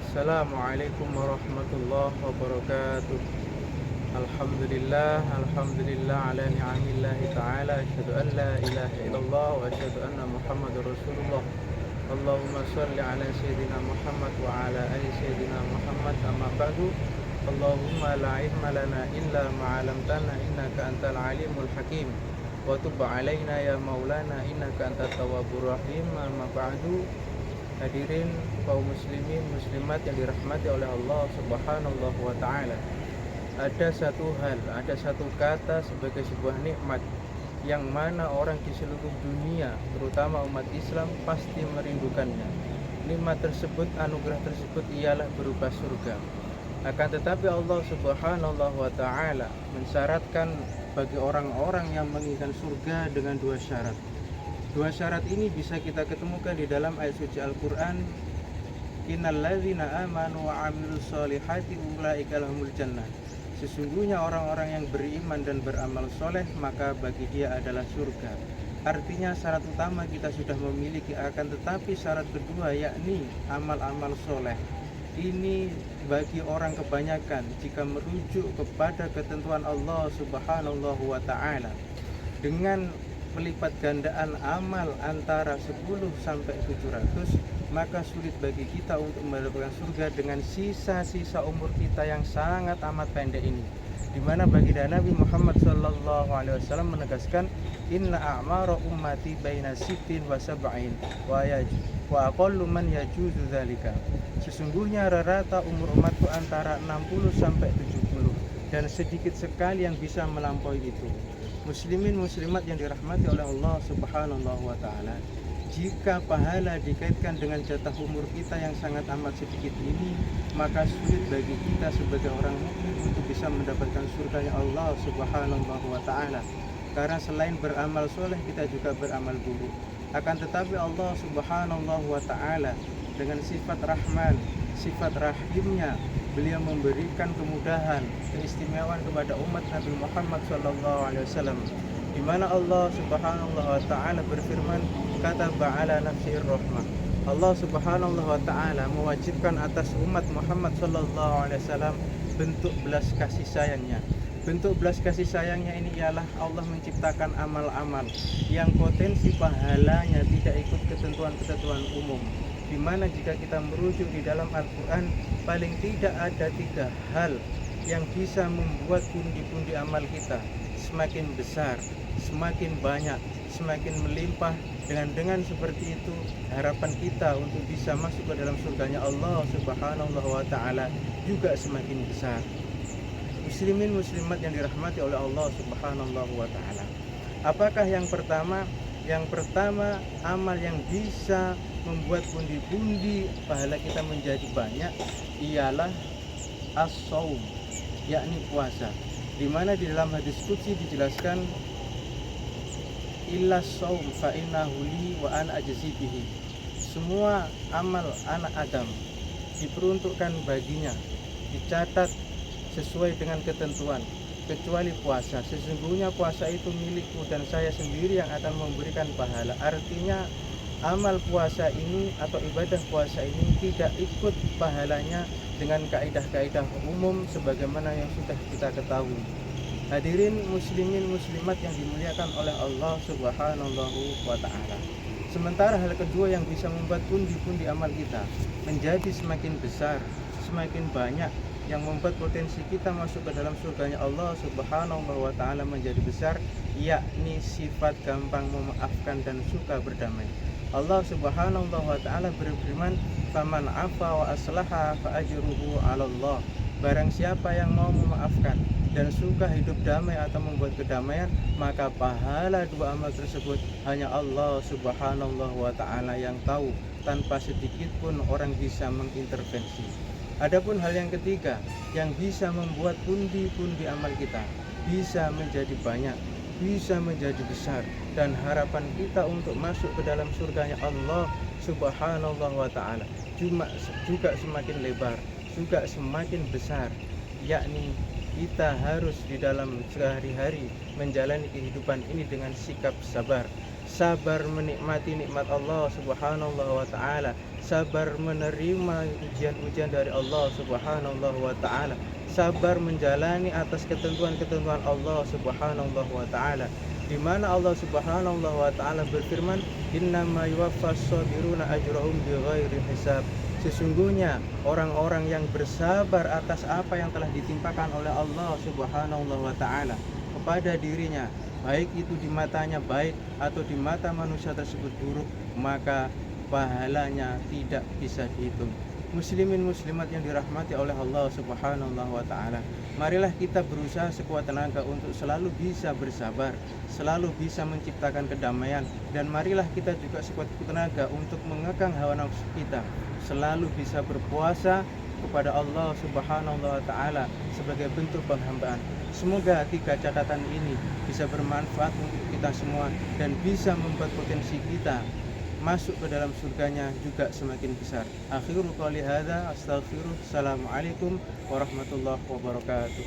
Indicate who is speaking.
Speaker 1: Assalamualaikum warahmatullahi wabarakatuh. Alhamdulillah ala ni'amillahi ta'ala. Asyhadu an la ilaha illallah wa asyhadu anna Muhammadar Rasulullah. Allahumma shalli ala sayyidina Muhammad wa ala ali sayyidina Muhammad, amma ba'du. Allahumma la ilma lana illa ma 'allamtana innaka antal alimul hakim. Wa tub 'alaina ya maulana innaka antat tawwabur rahim. Amma ba'du. Hadirin kaum muslimin muslimat yang dirahmati oleh Allah Subhanahu wa taala. Ada satu kata sebagai sebuah nikmat yang mana orang di seluruh dunia, terutama umat Islam, pasti merindukannya. Nikmat tersebut, anugerah tersebut ialah berupa surga. Akan tetapi Allah Subhanahu wa taala mensyaratkan bagi orang-orang yang menginginkan surga dengan dua syarat. Dua syarat ini bisa kita ketemukan di dalam ayat suci Al-Quran. Innal ladzina amanu wa 'amilus solihati ulaika lahumul jannah. Sesungguhnya orang-orang yang beriman dan beramal soleh, maka bagi dia adalah surga. Artinya syarat utama kita sudah memiliki, akan tetapi syarat kedua yakni amal-amal soleh ini bagi orang kebanyakan jika merujuk kepada ketentuan Allah Subhanahu wa ta'ala dengan melipat gandaan amal antara 10 sampai 700, maka sulit bagi kita untuk mendapatkan surga dengan sisa-sisa umur kita yang sangat amat pendek ini. Di mana baginda Nabi Muhammad SAW menegaskan, inna a'mara ummati baina sittin wa sab'in wa aqallu man yajuzu dzalika. Sesungguhnya rata umur umatku antara 60 sampai 70 dan sedikit sekali yang bisa melampaui itu. Muslimin muslimat yang dirahmati oleh Allah Subhanahu wa taala, jika pahala dikaitkan dengan jatah umur kita yang sangat amat sedikit ini, maka sulit bagi kita sebagai orang mukmin untuk bisa mendapatkan surganya Allah Subhanahu wa taala. Karena selain beramal soleh, kita juga beramal buruk. Akan tetapi Allah Subhanahu wa taala dengan sifat Rahman, sifat Rahimnya, beliau memberikan kemudahan, keistimewaan kepada umat Nabi Muhammad SAW, di mana Allah Subhanahu wa taala berfirman, kataba ala nafsir rahmah. Allah Subhanahu wa taala mewajibkan atas umat Muhammad SAW bentuk belas kasih sayangnya. Bentuk belas kasih sayangnya ini ialah Allah menciptakan amal-amal yang potensi pahalanya tidak ikut ketentuan-ketentuan umum, di mana jika kita merujuk di dalam Al-Quran, paling tidak ada 3 hal yang bisa membuat pundi-pundi amal kita semakin besar, semakin banyak, semakin melimpah. Dengan seperti itu, harapan kita untuk bisa masuk ke dalam surganya Allah Subhanahu wa taala juga semakin besar. Muslimin muslimat yang dirahmati oleh Allah Subhanahu wa taala. Apakah yang pertama? Yang pertama, amal yang bisa membuat pundi-pundi pahala kita menjadi banyak ialah as-shaum, yakni puasa. Di mana di dalam hadis qudsi dijelaskan, illa shaum fa innahu li wa ana ajzi bihi. Semua amal anak Adam diperuntukkan baginya, dicatat sesuai dengan ketentuan, kecuali puasa. Sesungguhnya puasa itu milikku dan saya sendiri yang akan memberikan pahala. Artinya amal puasa ini atau ibadah puasa ini tidak ikut pahalanya dengan kaidah-kaidah umum sebagaimana yang sudah kita ketahui. Hadirin muslimin muslimat yang dimuliakan oleh Allah Subhanahu wa taala. Sementara hal kedua yang bisa membuat pundi-pundi amal kita menjadi semakin besar, semakin banyak, yang membuat potensi kita masuk ke dalam surganya Allah Subhanahu wa taala menjadi besar, yakni sifat gampang memaafkan dan suka berdamai. Allah Subhanahu wa taala berfirman, "Faman 'afa wa aslaha fa ajruhu 'ala Allah." Barang siapa yang mau memaafkan dan suka hidup damai atau membuat kedamaian, maka pahala dua amal tersebut hanya Allah Subhanahu wa taala yang tahu, tanpa sedikit pun orang bisa mengintervensi. Adapun hal yang ketiga yang bisa membuat pundi-pundi amal kita bisa menjadi banyak, bisa menjadi besar, dan harapan kita untuk masuk ke dalam surganya Allah Subhanahu wa taala juga semakin lebar, juga semakin besar, yakni kita harus di dalam sehari-hari menjalani kehidupan ini dengan sikap sabar menikmati nikmat Allah Subhanahu wa taala, sabar menerima ujian-ujian dari Allah Subhanahu wa taala, sabar menjalani atas ketentuan-ketentuan Allah Subhanahu wa taala, di mana Allah Subhanahu wa taala berfirman, "Innama yuwaffas sabiruna ajrahum bighairi hisab." Sesungguhnya orang-orang yang bersabar atas apa yang telah ditimpakan oleh Allah Subhanahu wa taala kepada dirinya, baik itu di matanya baik atau di mata manusia tersebut buruk, maka pahalanya tidak bisa dihitung. Muslimin muslimat yang dirahmati oleh Allah Subhanahu wa taala, marilah kita berusaha sekuat tenaga untuk selalu bisa bersabar, selalu bisa menciptakan kedamaian, dan marilah kita juga sekuat tenaga untuk mengekang hawa nafsu kita, selalu bisa berpuasa kepada Allah Subhanahu wa taala sebagai bentuk penghambaan. Semoga 3 catatan ini bisa bermanfaat untuk kita semua dan bisa membuat potensi kita masuk ke dalam surganya juga semakin besar. Akhiru qouli hadza astaghfirullah. Assalamualaikum warahmatullahi wabarakatuh.